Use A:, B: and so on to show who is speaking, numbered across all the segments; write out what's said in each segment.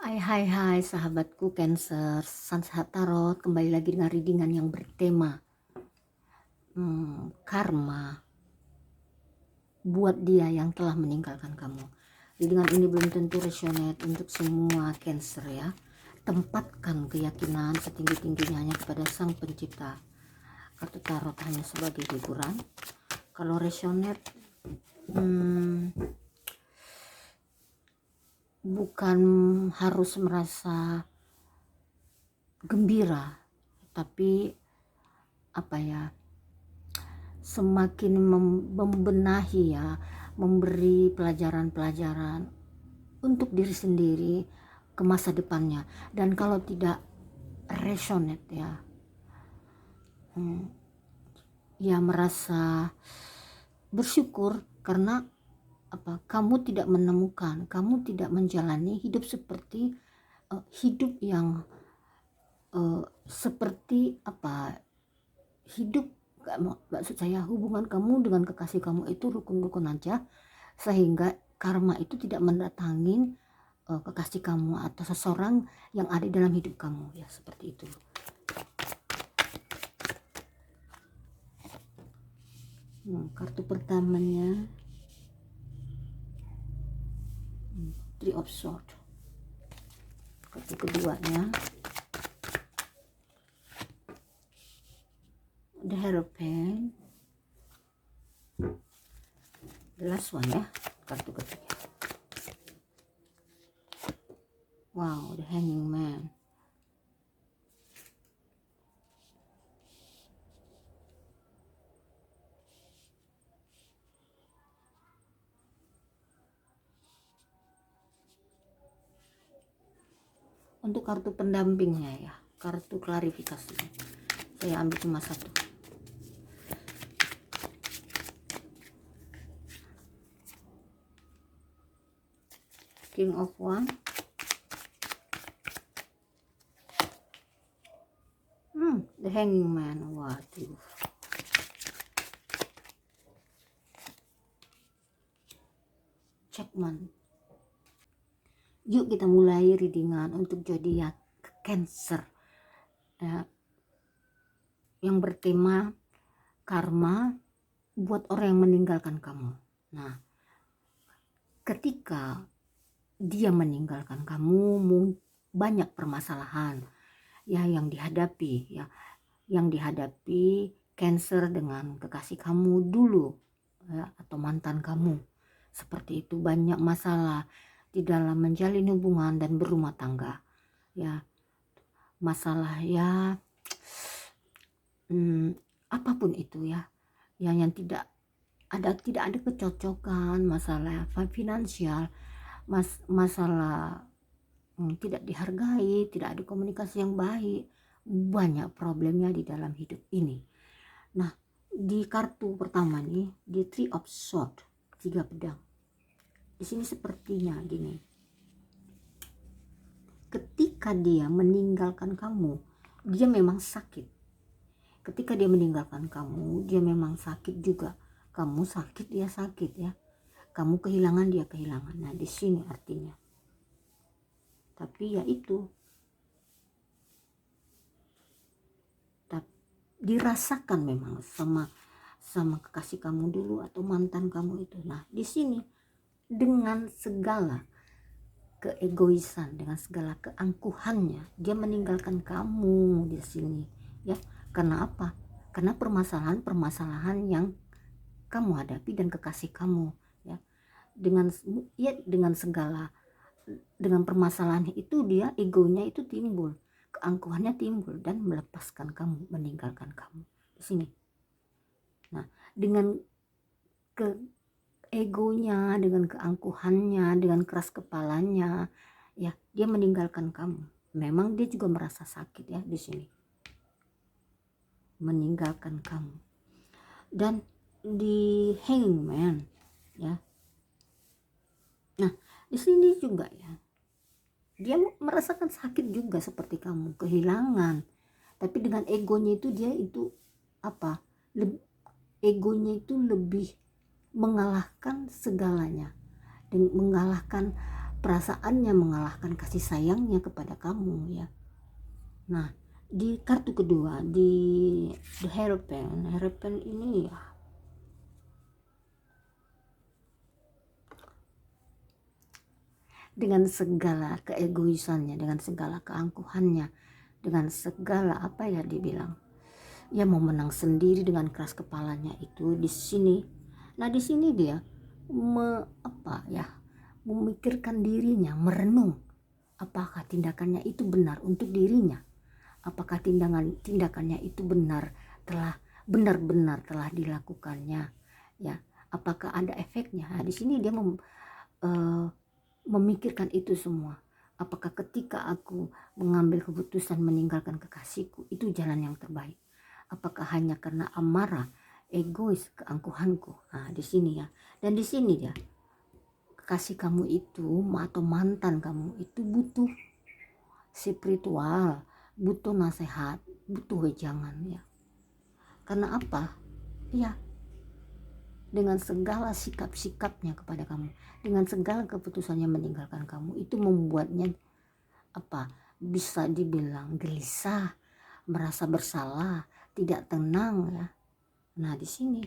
A: Hai sahabatku Cancer, Sansat Tarot kembali lagi dengan readingan yang bertema karma buat dia yang telah meninggalkan kamu. Readingan ini belum tentu resonate untuk semua Cancer ya. Tempatkan keyakinan setinggi-tingginya hanya kepada Sang Pencipta. Kartu Tarot hanya sebagai hiburan. Kalau resonate bukan harus merasa gembira, tapi semakin membenahi ya, memberi pelajaran-pelajaran untuk diri sendiri ke masa depannya. Dan kalau tidak resonate ya merasa bersyukur karena kamu tidak menemukan, kamu tidak menjalani hidup seperti hidup yang seperti hidup, maksud saya hubungan kamu dengan kekasih kamu itu rukun-rukun aja, sehingga karma itu tidak mendatangin kekasih kamu atau seseorang yang ada dalam hidup kamu ya, seperti itu. Kartu pertamanya Three of Swords, kartu keduanya The Hierophant, the last one ya, kartu ketiga. Wow, the Hanging Man. Untuk kartu pendampingnya ya, kartu klarifikasi, saya ambil cuma satu. King of Wands, the Hanging Man. Waduh, Checkman. Yuk kita mulai readingan untuk zodiak Cancer ya, yang bertema karma buat orang yang meninggalkan kamu. Nah, ketika dia meninggalkan kamu, banyak permasalahan ya yang dihadapi ya, yang dihadapi Cancer dengan kekasih kamu dulu ya, atau mantan kamu. Seperti itu, banyak masalah di dalam menjalin hubungan dan berumah tangga ya, masalah ya apapun itu ya, yang tidak ada kecocokan, masalah finansial, masalah tidak dihargai, tidak ada komunikasi yang baik, banyak problemnya di dalam hidup ini. Nah, di kartu pertama nih, di Three of Swords, 3 pedang. Di sini sepertinya gini, ketika dia meninggalkan kamu, dia memang sakit. Ketika dia meninggalkan kamu, dia memang sakit juga. Kamu sakit, dia sakit ya. Kamu kehilangan, dia kehilangan. Nah, di sini artinya. Tapi ya itu, dirasakan memang sama kekasih kamu dulu atau mantan kamu itu. Nah, di sini dengan segala keegoisan, dengan segala keangkuhannya, dia meninggalkan kamu di sini ya. Karena apa? Karena permasalahan yang kamu hadapi dan kekasih kamu ya. Dengan segala, dengan permasalahan itu, dia egonya itu timbul, keangkuhannya timbul dan melepaskan kamu, meninggalkan kamu di sini. Nah, dengan egonya, dengan keangkuhannya, dengan keras kepalanya ya, dia meninggalkan kamu. Memang dia juga merasa sakit ya di sini, meninggalkan kamu. Dan di Hangman ya, nah di sini juga ya, dia merasakan sakit juga seperti kamu, kehilangan. Tapi dengan egonya itu, dia itu egonya itu lebih mengalahkan segalanya, dan mengalahkan perasaannya mengalahkan kasih sayangnya kepada kamu ya. Nah, di kartu kedua, di The Hierophant ini ya, dengan segala keegoisannya, dengan segala keangkuhannya, dengan segala apa ya dibilang, ya mau menang sendiri dengan keras kepalanya itu di sini. Nah di sini dia memikirkan dirinya, merenung apakah tindakannya itu benar untuk dirinya, apakah tindakannya itu benar-benar telah dilakukannya ya, apakah ada efeknya. Nah, di sini dia memikirkan itu semua. Apakah ketika aku mengambil keputusan meninggalkan kekasihku itu jalan yang terbaik? Apakah hanya karena amarah, egois, keangkuhanku? Nah, di sini ya. Dan di sini ya, kekasih kamu itu atau mantan kamu itu butuh spiritual, butuh nasihat, butuh wejangan ya. Karena apa? Ya, dengan segala sikap-sikapnya kepada kamu, dengan segala keputusannya meninggalkan kamu, itu membuatnya bisa dibilang gelisah, merasa bersalah, tidak tenang ya. Nah di sini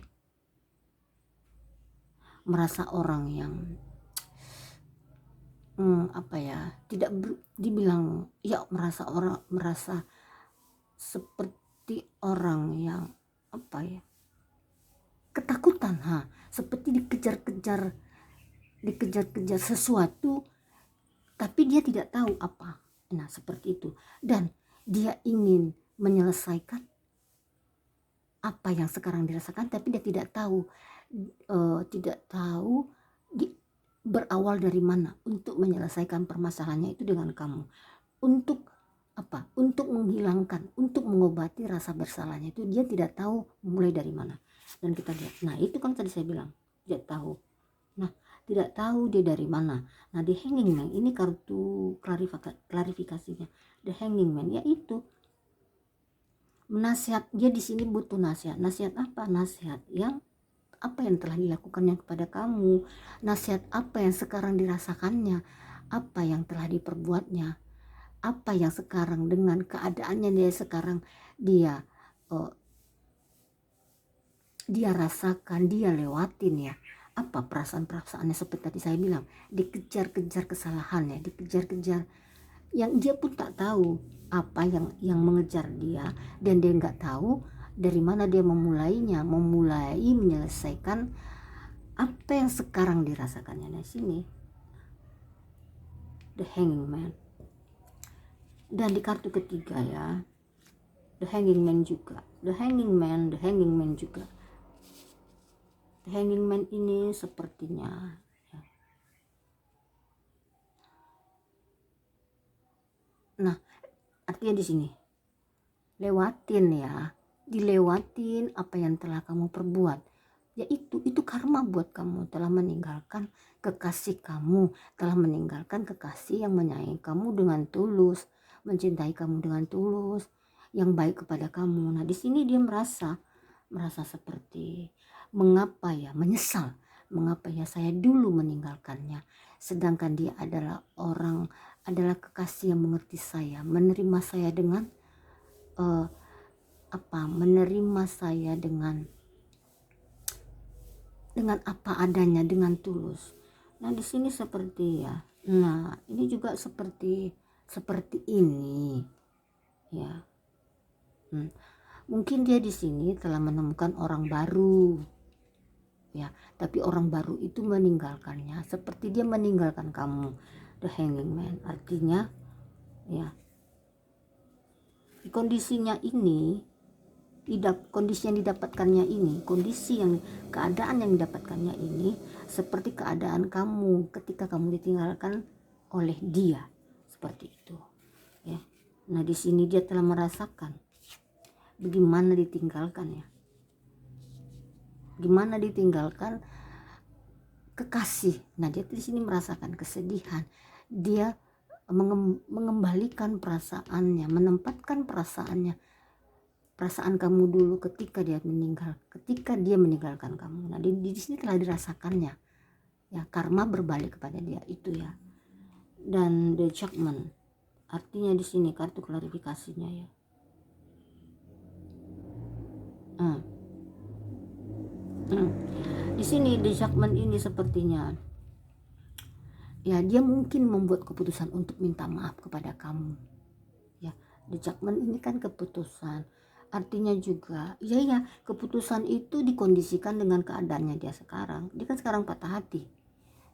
A: merasa orang yang tidak dibilang ya, merasa seperti orang yang ketakutan, seperti dikejar-kejar sesuatu tapi dia tidak tahu apa. Nah seperti itu, dan dia ingin menyelesaikan apa yang sekarang dirasakan tapi dia tidak tahu berawal dari mana untuk menyelesaikan permasalahannya itu dengan kamu, untuk menghilangkan, untuk mengobati rasa bersalahnya itu dia tidak tahu mulai dari mana. Dan kita lihat, nah itu kan tadi saya bilang tidak tahu. Nah tidak tahu dia dari mana. Nah di Hanging Man ini kartu klarifikasinya. The Hanging Man yaitu nasihat. Dia di sini butuh nasihat. Nasihat apa? Nasihat yang apa yang telah dilakukannya kepada kamu, nasihat apa yang sekarang dirasakannya, apa yang telah diperbuatnya, apa yang sekarang dengan keadaannya dia sekarang dia rasakan, dia lewatin ya. Apa perasaan-perasaannya seperti tadi saya bilang, dikejar-kejar kesalahannya, dikejar-kejar yang dia pun tak tahu apa yang mengejar dia, dan dia nggak tahu dari mana dia memulai menyelesaikan apa yang sekarang dirasakannya. Di sini The Hanging Man. Dan di kartu ketiga ya, The Hanging Man juga. The Hanging Man juga. The Hanging Man ini sepertinya ya. Nah, artinya di sini dilewatin apa yang telah kamu perbuat. Yaitu itu karma buat kamu, telah meninggalkan kekasih kamu, telah meninggalkan kekasih yang menyayangi kamu dengan tulus, mencintai kamu dengan tulus, yang baik kepada kamu. Nah di sini dia merasa seperti menyesal, mengapa ya saya dulu meninggalkannya, sedangkan dia adalah kekasih yang mengerti saya, menerima saya dengan apa adanya, dengan tulus. Nah di sini seperti ya, nah ini juga seperti ini ya. Mungkin dia di sini telah menemukan orang baru ya, tapi orang baru itu meninggalkannya seperti dia meninggalkan kamu. The Hanging Man artinya ya, kondisinya ini, kondisi yang didapatkannya ini, keadaan yang didapatkannya ini seperti keadaan kamu ketika kamu ditinggalkan oleh dia, seperti itu ya. Nah di sini dia telah merasakan bagaimana ditinggalkan ya, gimana ditinggalkan kekasih. Nah dia di sini merasakan kesedihan, dia mengembalikan perasaannya, menempatkan perasaan kamu dulu ketika dia meninggalkan kamu. Nah di sini telah dirasakannya ya, karma berbalik kepada dia itu ya. dan The Judgment. Artinya di sini kartu klarifikasinya ya. Di sini The Judgment ini sepertinya ya, dia mungkin membuat keputusan untuk minta maaf kepada kamu ya. The Judgment ini kan keputusan, artinya juga ya keputusan itu dikondisikan dengan keadaannya dia sekarang. Dia kan sekarang patah hati,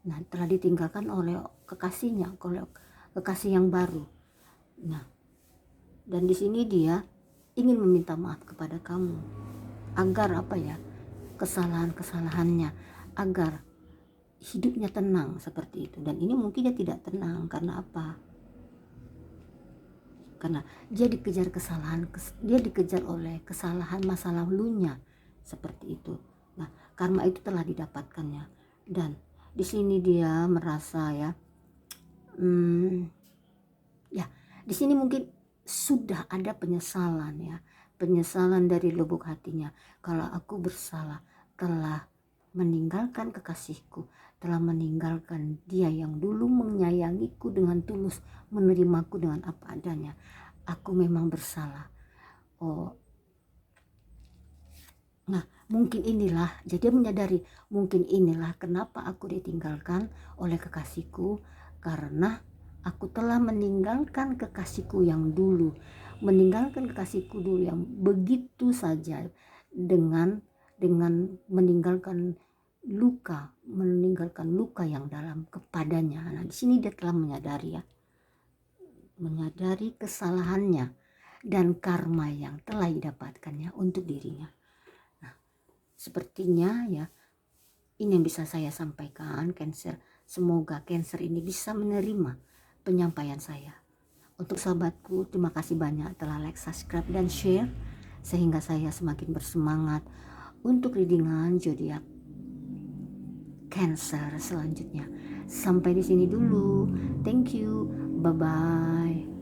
A: nah telah ditinggalkan oleh kekasihnya, oleh kekasih yang baru. Nah, dan di sini dia ingin meminta maaf kepada kamu agar apa ya, kesalahan-kesalahannya, agar hidupnya tenang seperti itu. Dan ini mungkin dia tidak tenang karena apa? Karena dia dikejar kesalahan, dia dikejar oleh kesalahan masa lalunya seperti itu. Nah, karma itu telah didapatkannya, dan di sini dia merasa ya, ya di sini mungkin sudah ada penyesalan ya, penyesalan dari lubuk hatinya. Kalau aku bersalah, telah meninggalkan kekasihku, telah meninggalkan dia yang dulu menyayangiku dengan tulus, menerimaku dengan apa adanya. Aku memang bersalah. Nah, mungkin inilah, jadi dia menyadari, mungkin inilah kenapa aku ditinggalkan oleh kekasihku, karena aku telah meninggalkan kekasihku yang dulu, meninggalkan kekasihku dulu yang begitu saja dengan meninggalkan luka yang dalam kepadanya. Nah, di sini dia telah menyadari ya, menyadari kesalahannya dan karma yang telah didapatkannya untuk dirinya. Nah, sepertinya ya ini yang bisa saya sampaikan, Cancer. Semoga Cancer ini bisa menerima penyampaian saya. Untuk sahabatku, terima kasih banyak telah like, subscribe, dan share, sehingga saya semakin bersemangat untuk readingan zodiak Cancer selanjutnya. Sampai di sini dulu. Thank you. Bye bye.